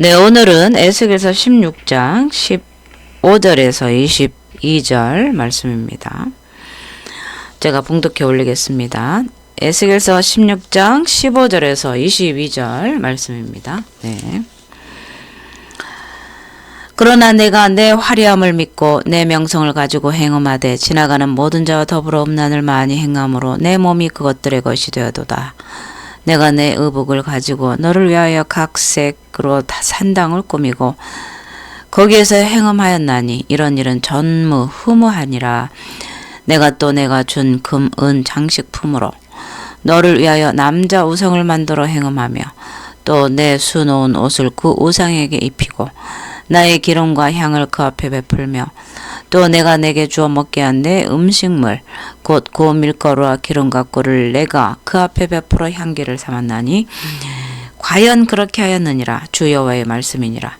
네, 오늘은 에스겔서 16장 15절에서 22절 말씀입니다. 제가 봉독해 올리겠습니다. 에스겔서 16장 15절에서 22절 말씀입니다. 네. 그러나 내가 내 화려함을 믿고 내 명성을 가지고 행음하되 지나가는 모든 자와 더불어 음란을 많이 행함으로 내 몸이 그것들의 것이 되어도다. 내가 내 의복을 가지고 너를 위하여 각색으로 산당을 꾸미고 거기에서 행음하였나니 이런 일은 전무후무하니라. 내가 또 내가 준 금, 은 장식품으로 너를 위하여 남자 우상을 만들어 행음하며 또 내 수놓은 옷을 그 우상에게 입히고 나의 기름과 향을 그 앞에 베풀며 또 내가 내게 주어 먹게 한 내 음식물 곧 그 밀가루와 기름과 꿀을 내가 그 앞에 베풀어 향기를 삼았나니 과연 그렇게 하였느니라. 주 여호와의 말씀이니라.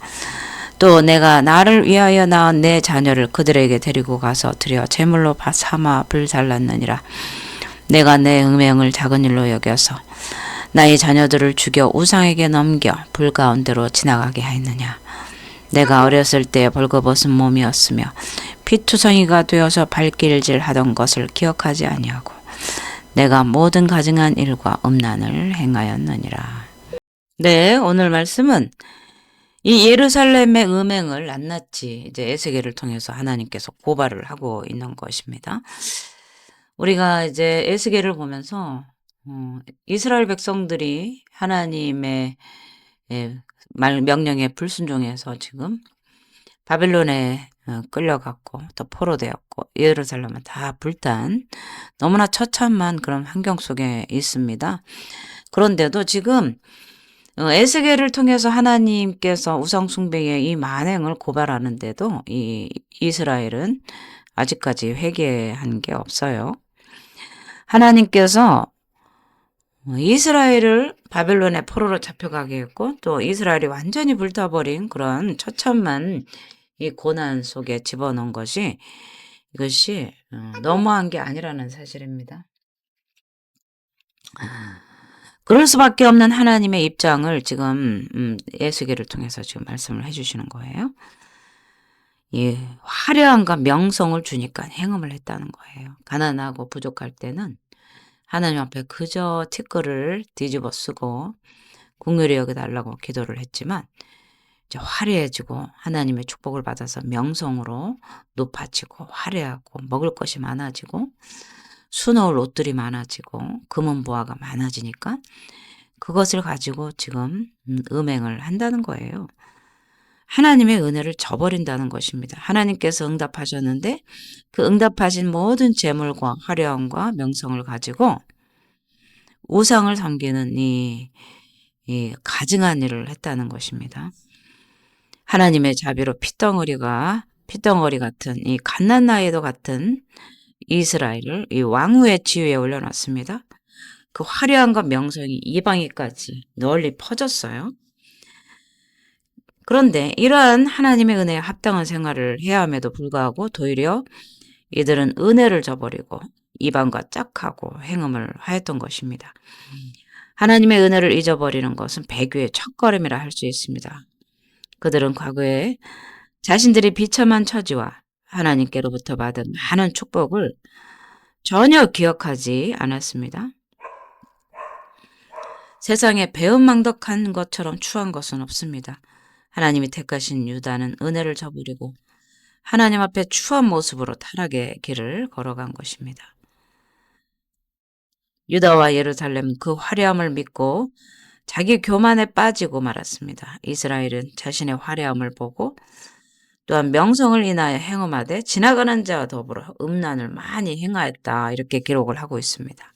또 내가 나를 위하여 낳은 내 자녀를 그들에게 데리고 가서 드려 제물로 삼아 불살랐느니라. 내가 내 음행을 작은 일로 여겨서 나의 자녀들을 죽여 우상에게 넘겨 불 가운데로 지나가게 하였느냐. 내가 어렸을 때 벌거벗은 몸이었으며 피투성이가 되어서 발길질 하던 것을 기억하지 아니하고 내가 모든 가증한 일과 음란을 행하였느니라. 네, 오늘 말씀은 이 예루살렘의 음행을 낱낱이 이제 에스겔을 통해서 하나님께서 고발을 하고 있는 것입니다. 우리가 이제 에스겔을 보면서 이스라엘 백성들이 하나님의 명령에 불순종해서 지금 바벨론에 끌려갔고 또 포로되었고 예루살렘은 다 불탄 너무나 처참한 그런 환경 속에 있습니다. 그런데도 지금 에스겔을 통해서 하나님께서 우상숭배의 이 만행을 고발하는데도 이 이스라엘은 아직까지 회개한 게 없어요. 하나님께서 이스라엘을 바벨론의 포로로 잡혀가게 했고 또 이스라엘이 완전히 불타버린 그런 처참한 이 고난 속에 집어넣은 것이 이것이 너무한 게 아니라는 사실입니다. 그럴 수밖에 없는 하나님의 입장을 지금 에스겔을 통해서 지금 말씀을 해주시는 거예요. 이 화려함과 명성을 주니까 행음을 했다는 거예요. 가난하고 부족할 때는 하나님 앞에 그저 티끌을 뒤집어 쓰고 긍휼히 여겨달라고 기도를 했지만 이제 화려해지고 하나님의 축복을 받아서 명성으로 높아지고 화려하고 먹을 것이 많아지고 수놓을 옷들이 많아지고 금은 보화가 많아지니까 그것을 가지고 지금 음행을 한다는 거예요. 하나님의 은혜를 저버린다는 것입니다. 하나님께서 응답하셨는데 그 응답하신 모든 재물과 화려함과 명성을 가지고 우상을 섬기는 이 가증한 일을 했다는 것입니다. 하나님의 자비로 피덩어리 같은 이 갓난아이도 같은 이스라엘을 이 왕후의 지위에 올려놨습니다. 그 화려함과 명성이 이방인까지 널리 퍼졌어요. 그런데 이러한 하나님의 은혜에 합당한 생활을 해야 함에도 불구하고 도리어 이들은 은혜를 저버리고 이방과 짝하고 행음을 하였던 것입니다. 하나님의 은혜를 잊어버리는 것은 배교의 첫걸음이라 할 수 있습니다. 그들은 과거에 자신들이 비참한 처지와 하나님께로부터 받은 많은 축복을 전혀 기억하지 않았습니다. 세상에 배은망덕한 것처럼 추한 것은 없습니다. 하나님이 택하신 유다는 은혜를 저버리고 하나님 앞에 추한 모습으로 타락의 길을 걸어간 것입니다. 유다와 예루살렘은 그 화려함을 믿고 자기 교만에 빠지고 말았습니다. 이스라엘은 자신의 화려함을 보고 또한 명성을 인하여 행음하되 지나가는 자와 더불어 음란을 많이 행하였다. 이렇게 기록을 하고 있습니다.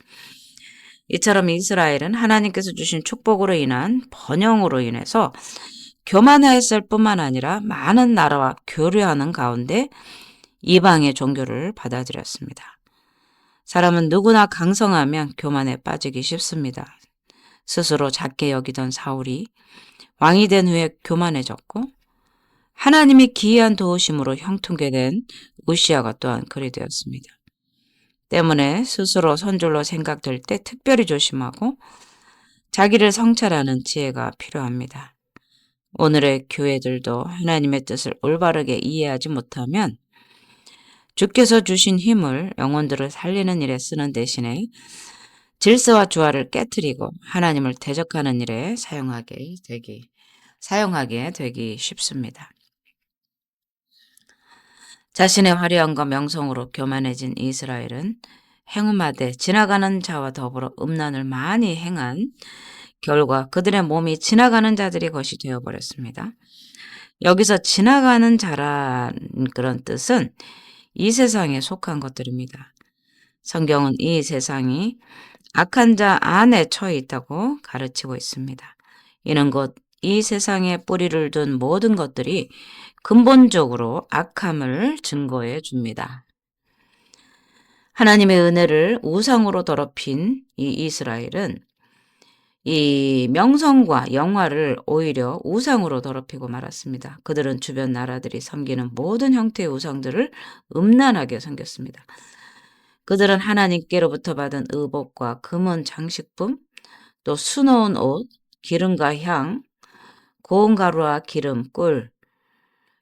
이처럼 이스라엘은 하나님께서 주신 축복으로 인한 번영으로 인해서 교만하였을 뿐만 아니라 많은 나라와 교류하는 가운데 이방의 종교를 받아들였습니다. 사람은 누구나 강성하면 교만에 빠지기 쉽습니다. 스스로 작게 여기던 사울이 왕이 된 후에 교만해졌고 하나님이 기이한 도우심으로 형통케 된 우시아가 또한 그리 되었습니다. 때문에 스스로 선줄로 생각될 때 특별히 조심하고 자기를 성찰하는 지혜가 필요합니다. 오늘의 교회들도 하나님의 뜻을 올바르게 이해하지 못하면 주께서 주신 힘을 영혼들을 살리는 일에 쓰는 대신에 질서와 조화를 깨뜨리고 하나님을 대적하는 일에 사용하게 되기 쉽습니다. 자신의 화려함과 명성으로 교만해진 이스라엘은 행음하되 지나가는 자와 더불어 음란을 많이 행한 결과 그들의 몸이 지나가는 자들의 것이 되어버렸습니다. 여기서 지나가는 자란 그런 뜻은 이 세상에 속한 것들입니다. 성경은 이 세상이 악한 자 안에 처해 있다고 가르치고 있습니다. 이는 곧 이 세상에 뿌리를 둔 모든 것들이 근본적으로 악함을 증거해 줍니다. 하나님의 은혜를 우상으로 더럽힌 이 이스라엘은 이 명성과 영화를 오히려 우상으로 더럽히고 말았습니다. 그들은 주변 나라들이 섬기는 모든 형태의 우상들을 음란하게 섬겼습니다. 그들은 하나님께로부터 받은 의복과 금은 장식품, 또 수놓은 옷, 기름과 향, 고운 가루와 기름, 꿀,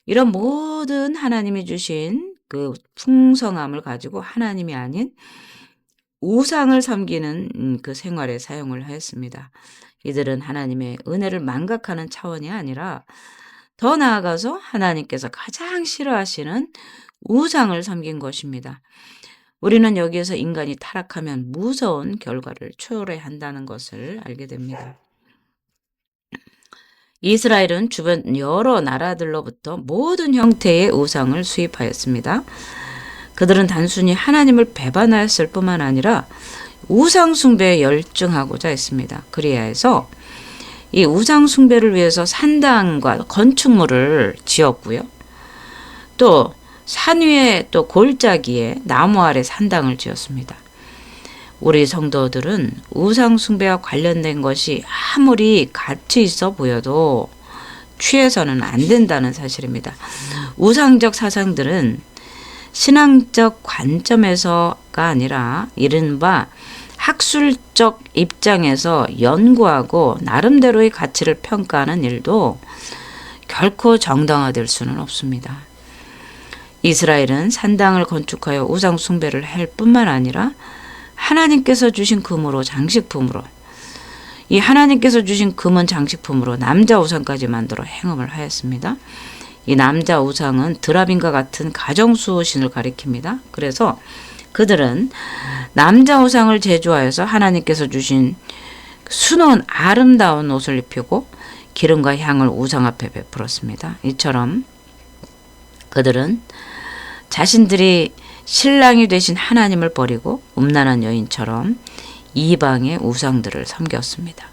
이런 모든 하나님이 주신 그 풍성함을 가지고 하나님이 아닌 우상을 섬기는 그 생활에 사용을 하였습니다. 이들은 하나님의 은혜를 망각하는 차원이 아니라 더 나아가서 하나님께서 가장 싫어하시는 우상을 섬긴 것입니다. 우리는 여기에서 인간이 타락하면 무서운 결과를 초래한다는 것을 알게 됩니다. 이스라엘은 주변 여러 나라들로부터 모든 형태의 우상을 수입하였습니다. 그들은 단순히 하나님을 배반하였을 뿐만 아니라 우상 숭배에 열중하고자 했습니다. 그리하여 해서 이 우상 숭배를 위해서 산당과 건축물을 지었고요. 또 산 위에 또 골짜기에 나무 아래 산당을 지었습니다. 우리 성도들은 우상 숭배와 관련된 것이 아무리 가치 있어 보여도 취해서는 안 된다는 사실입니다. 우상적 사상들은 신앙적 관점에서가 아니라 이른바 학술적 입장에서 연구하고 나름대로의 가치를 평가하는 일도 결코 정당화될 수는 없습니다. 이스라엘은 산당을 건축하여 우상 숭배를 할 뿐만 아니라 하나님께서 주신 금으로 장식품으로 이 하나님께서 주신 금은 장식품으로 남자 우상까지 만들어 행음을 하였습니다. 이 남자 우상은 드라빈과 같은 가정수신을 가리킵니다. 그래서 그들은 남자 우상을 제조하여서 하나님께서 주신 수놓은 아름다운 옷을 입히고 기름과 향을 우상 앞에 베풀었습니다. 이처럼 그들은 자신들이 신랑이 되신 하나님을 버리고 음란한 여인처럼 이방의 우상들을 섬겼습니다.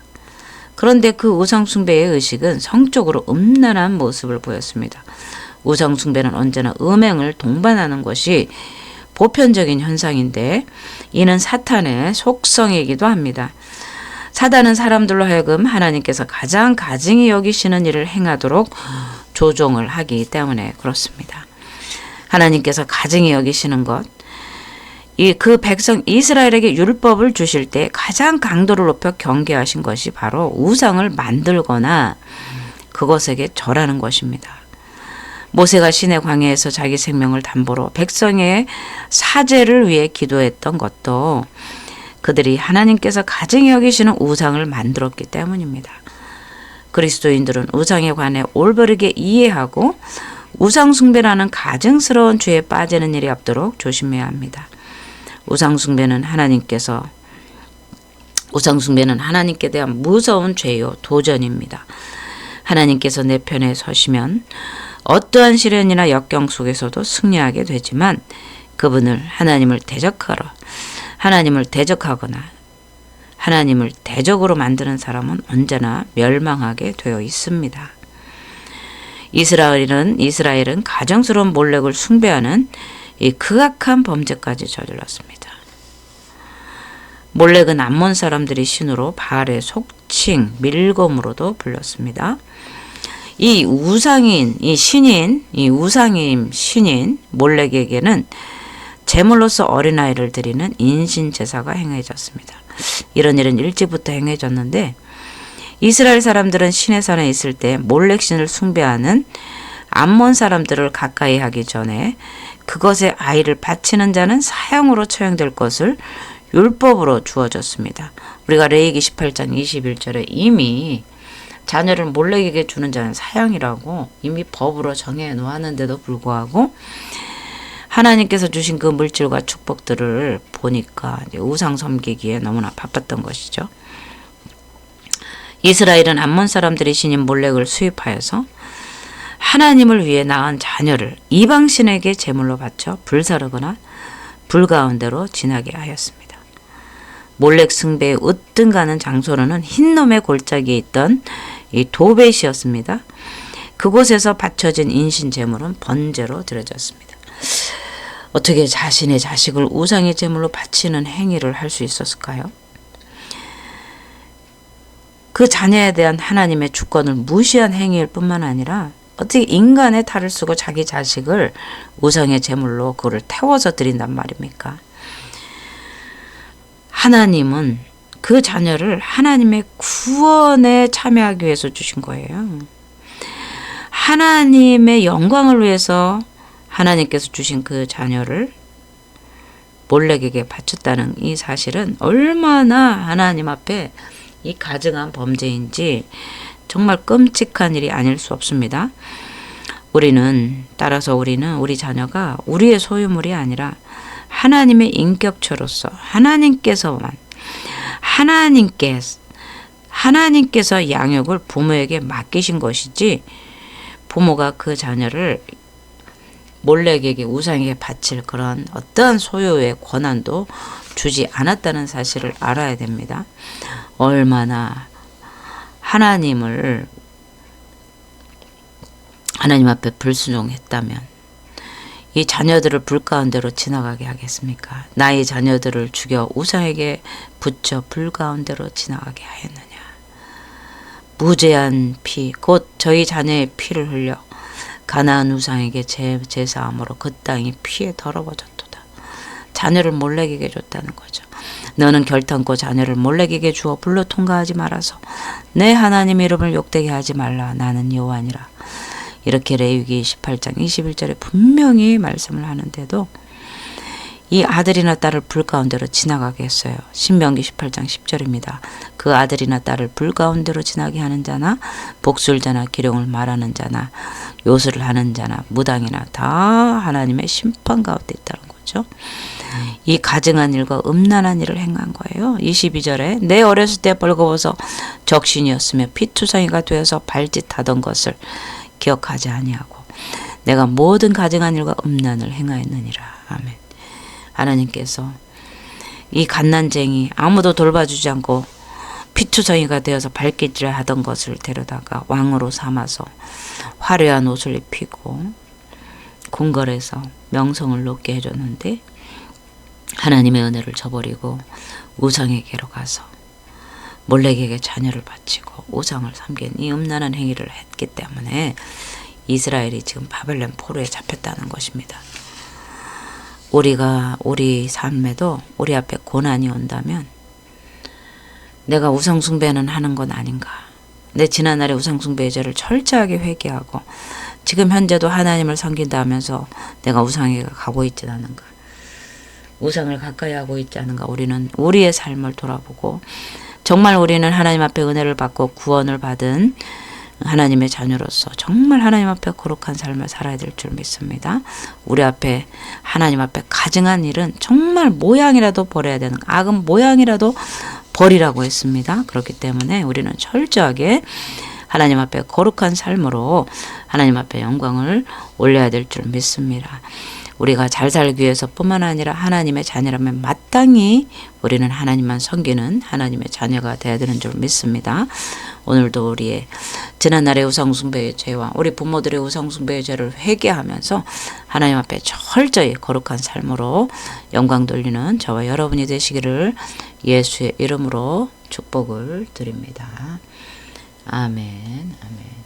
그런데 그 우상 숭배의 의식은 성적으로 음란한 모습을 보였습니다. 우상 숭배는 언제나 음행을 동반하는 것이 보편적인 현상인데 이는 사탄의 속성이기도 합니다. 사단은 사람들로 하여금 하나님께서 가장 가증히 여기시는 일을 행하도록 조종을 하기 때문에 그렇습니다. 하나님께서 가증히 여기시는 것, 그 백성 이스라엘에게 율법을 주실 때 가장 강도를 높여 경계하신 것이 바로 우상을 만들거나 그것에게 절하는 것입니다. 모세가 시내 광야에서 자기 생명을 담보로 백성의 사죄를 위해 기도했던 것도 그들이 하나님께서 가증히 여기시는 우상을 만들었기 때문입니다. 그리스도인들은 우상에 관해 올바르게 이해하고 우상 숭배라는 가증스러운 죄에 빠지는 일이 없도록 조심해야 합니다. 우상 숭배는 하나님께 대한 무서운 죄요 도전입니다. 하나님께서 내 편에 서시면 어떠한 시련이나 역경 속에서도 승리하게 되지만 그분을 하나님을 대적하거나 하나님을 대적으로 만드는 사람은 언제나 멸망하게 되어 있습니다. 이스라엘은 가정스러운 몰렉을 숭배하는 이 극악한 범죄까지 저질렀습니다. 몰렉은 암몬 사람들의 신으로 바알의 속칭 밀검으로도 불렸습니다. 이 우상임 신인 몰렉에게는 제물로서 어린아이를 드리는 인신 제사가 행해졌습니다. 이런 일은 일찍부터 행해졌는데 이스라엘 사람들은 시내산에 있을 때 몰렉신을 숭배하는 암몬 사람들을 가까이 하기 전에 그것에 아이를 바치는 자는 사형으로 처형될 것을 율법으로 주어졌습니다. 우리가 레위기 18장 21절에 이미 자녀를 몰렉에게 주는 자는 사형이라고 이미 법으로 정해 놓았는데도 불구하고 하나님께서 주신 그 물질과 축복들을 보니까 이제 우상 섬기기에 너무나 바빴던 것이죠. 이스라엘은 암몬 사람들이 신인 몰렉을 수입하여서 하나님을 위해 낳은 자녀를 이방신에게 제물로 바쳐 불사르거나 불 가운데로 지나게 하였습니다. 몰렉 숭배의 으뜸 가는 장소로는 흰놈의 골짜기에 있던 이 도벳이었습니다. 그곳에서 바쳐진 인신 제물은 번제로 드려졌습니다. 어떻게 자신의 자식을 우상의 제물로 바치는 행위를 할 수 있었을까요? 그 자녀에 대한 하나님의 주권을 무시한 행위일 뿐만 아니라 어떻게 인간의 탈을 쓰고 자기 자식을 우상의 제물로 그를 태워서 드린단 말입니까? 하나님은 그 자녀를 하나님의 구원에 참여하기 위해서 주신 거예요. 하나님의 영광을 위해서 하나님께서 주신 그 자녀를 몰렉에게 바쳤다는 이 사실은 얼마나 하나님 앞에 이 가증한 범죄인지 정말 끔찍한 일이 아닐 수 없습니다. 따라서 우리는 우리 자녀가 우리의 소유물이 아니라 하나님의 인격체로서 하나님께서 양육을 부모에게 맡기신 것이지 부모가 그 자녀를 몰렉에게 우상에게 바칠 그런 어떤 소유의 권한도 주지 않았다는 사실을 알아야 됩니다. 얼마나 하나님 앞에 불순종했다면 이 자녀들을 불 가운데로 지나가게 하겠습니까? 나의 자녀들을 죽여 우상에게 붙여 불 가운데로 지나가게 하였느냐. 무죄한 피, 곧 저희 자녀의 피를 흘려 가나안 우상에게 제사함으로 그 땅이 피에 더러워졌도다. 자녀를 몰렉에게 줬다는 거죠. 너는 결탄코 자녀를 몰렉에게 주어 불로 통과하지 말아서 내 하나님 이름을 욕되게 하지 말라. 나는 여호와니라. 이렇게 레위기 18장 21절에 분명히 말씀을 하는데도 이 아들이나 딸을 불 가운데로 지나가게 했어요. 신명기 18장 10절입니다. 그 아들이나 딸을 불 가운데로 지나게 하는 자나 복술자나 기령을 말하는 자나 요술을 하는 자나 무당이나 다 하나님의 심판 가운데 있다는 거죠. 이 가증한 일과 음란한 일을 행한 거예요. 22절에 내 어렸을 때 벌거벗어 적신이었으며 피투성이가 되어서 발짓하던 것을 기억하지 아니하고 내가 모든 가증한 일과 음란을 행하였느니라. 아멘. 하나님께서 이 갓난쟁이 아무도 돌봐주지 않고 피투성이가 되어서 발길질을 하던 것을 데려다가 왕으로 삼아서 화려한 옷을 입히고 궁궐에서 명성을 높게 해줬는데 하나님의 은혜를 저버리고 우상에게로 가서 몰렉에게 자녀를 바치고 우상을 섬긴 이 음란한 행위를 했기 때문에 이스라엘이 지금 바벨론 포로에 잡혔다는 것입니다. 우리 삶에도 우리 앞에 고난이 온다면 내가 우상숭배는 하는 건 아닌가. 내 지난날의 우상숭배의 죄를 철저하게 회개하고 지금 현재도 하나님을 섬긴다 하면서 내가 우상에게 가고 있지 않은가. 우상을 가까이 하고 있지 않은가. 우리는 우리의 삶을 돌아보고 정말 우리는 하나님 앞에 은혜를 받고 구원을 받은 하나님의 자녀로서 정말 하나님 앞에 거룩한 삶을 살아야 될 줄 믿습니다. 우리 앞에 하나님 앞에 가증한 일은 정말 모양이라도 버려야 되는 악은 모양이라도 버리라고 했습니다. 그렇기 때문에 우리는 철저하게 하나님 앞에 거룩한 삶으로 하나님 앞에 영광을 올려야 될 줄 믿습니다. 우리가 잘 살기 위해서 뿐만 아니라 하나님의 자녀라면 마땅히 우리는 하나님만 섬기는 하나님의 자녀가 되어야 되는 줄 믿습니다. 오늘도 우리의 지난날의 우상숭배의 죄와 우리 부모들의 우상숭배의 죄를 회개하면서 하나님 앞에 철저히 거룩한 삶으로 영광 돌리는 저와 여러분이 되시기를 예수의 이름으로 축복을 드립니다. 아멘. 아멘.